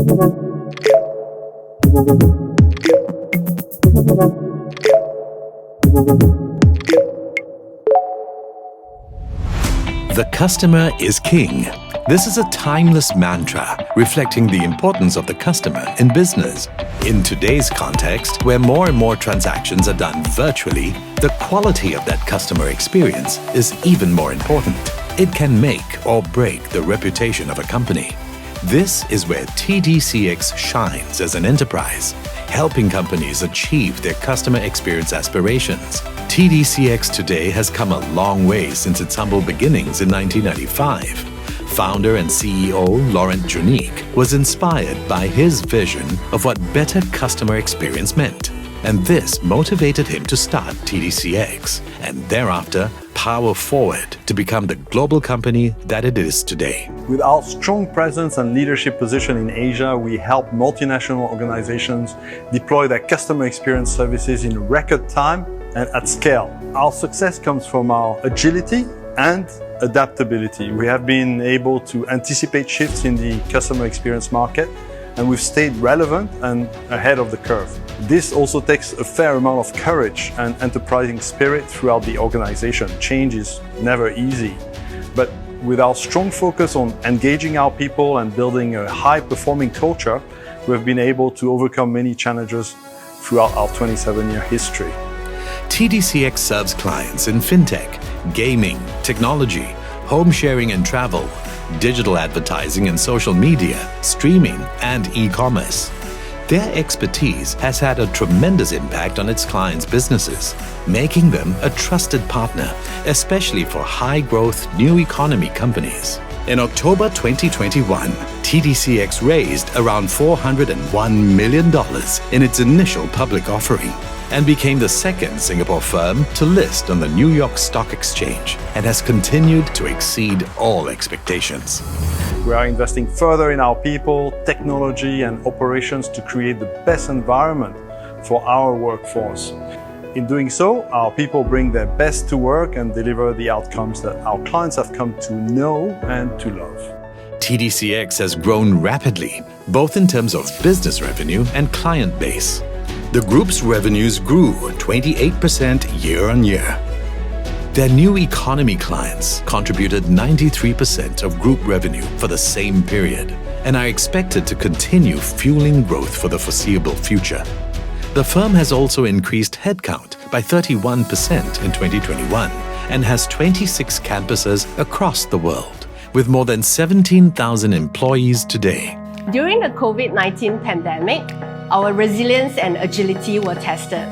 The customer is king. This is a timeless mantra reflecting the importance of the customer in business. In today's context, where more and more transactions are done virtually, the quality of that customer experience is even more important. It can make or break the reputation of a company. This is where TDCX shines as an enterprise, helping companies achieve their customer experience aspirations. TDCX today has come a long way since its humble beginnings in 1995. Founder and CEO Laurent Junique was inspired by his vision of what better customer experience meant. And this motivated him to start TDCX and thereafter power forward to become the global company that it is today. With our strong presence and leadership position in Asia, we help multinational organizations deploy their customer experience services in record time and at scale. Our success comes from our agility and adaptability. We have been able to anticipate shifts in the customer experience market, and we've stayed relevant and ahead of the curve. This also takes a fair amount of courage and enterprising spirit throughout the organization. Change is never easy, but with our strong focus on engaging our people and building a high-performing culture, we've been able to overcome many challenges throughout our 27-year history. TDCX serves clients in fintech, gaming, technology, home sharing and travel, digital advertising and social media, streaming, and e-commerce. Their expertise has had a tremendous impact on its clients' businesses, making them a trusted partner, especially for high-growth new economy companies. In October 2021, TDCX raised around $401 million in its initial public offering and became the second Singapore firm to list on the New York Stock Exchange and has continued to exceed all expectations. We are investing further in our people, technology, and operations to create the best environment for our workforce. In doing so, our people bring their best to work and deliver the outcomes that our clients have come to know and to love. TDCX has grown rapidly, both in terms of business revenue and client base. The group's revenues grew 28% year-on-year. Their new economy clients contributed 93% of group revenue for the same period and are expected to continue fueling growth for the foreseeable future. The firm has also increased headcount by 31% in 2021 and has 26 campuses across the world, with more than 17,000 employees today. During the COVID-19 pandemic, our resilience and agility were tested.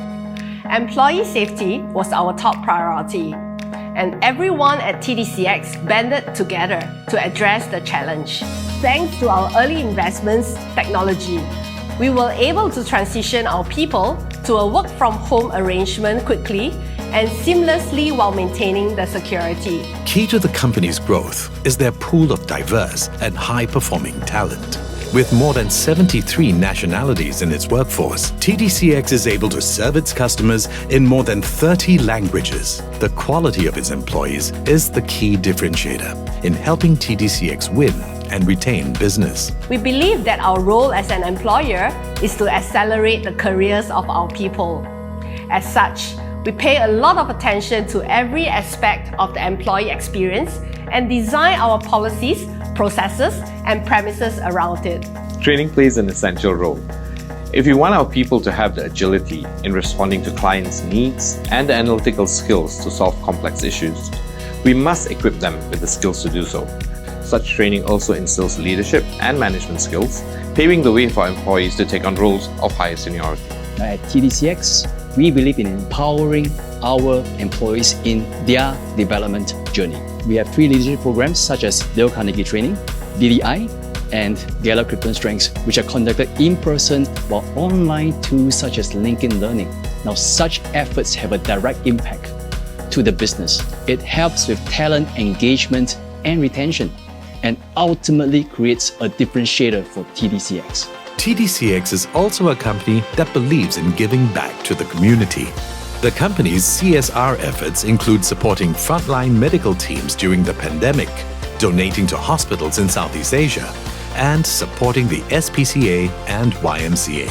Employee safety was our top priority, and everyone at TDCX banded together to address the challenge. Thanks to our early investments technology, we were able to transition our people to a work-from-home arrangement quickly and seamlessly while maintaining the security. Key to the company's growth is their pool of diverse and high-performing talent. With more than 73 nationalities in its workforce, TDCX is able to serve its customers in more than 30 languages. The quality of its employees is the key differentiator in helping TDCX win and retain business. We believe that our role as an employer is to accelerate the careers of our people. As such, we pay a lot of attention to every aspect of the employee experience and design our policies, processes, and premises around it. Training plays an essential role. If we want our people to have the agility in responding to clients' needs and the analytical skills to solve complex issues, we must equip them with the skills to do so. Such training also instills leadership and management skills, paving the way for employees to take on roles of higher seniority. At TDCX, we believe in empowering our employees in their development journey. We have 3 leadership programs such as Dale Carnegie Training, DDI, and Gala Krypton Strengths, which are conducted in person or online tools such as LinkedIn Learning. Now, such efforts have a direct impact to the business. It helps with talent engagement and retention, and ultimately creates a differentiator for TDCX. TDCX is also a company that believes in giving back to the community. The company's CSR efforts include supporting frontline medical teams during the pandemic, donating to hospitals in Southeast Asia, and supporting the SPCA and YMCA.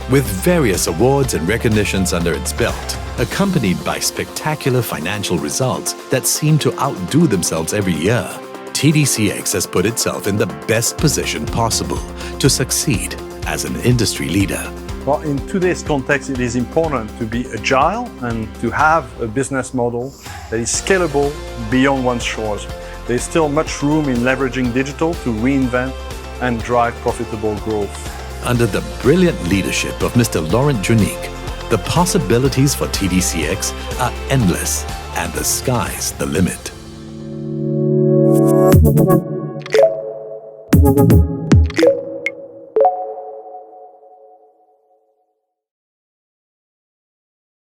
With various awards and recognitions under its belt, accompanied by spectacular financial results that seem to outdo themselves every year, TDCX has put itself in the best position possible to succeed as an industry leader. Well, in today's context, it is important to be agile and to have a business model that is scalable beyond one's shores. There is still much room in leveraging digital to reinvent and drive profitable growth. Under the brilliant leadership of Mr. Laurent Junique, the possibilities for TDCX are endless and the sky's the limit.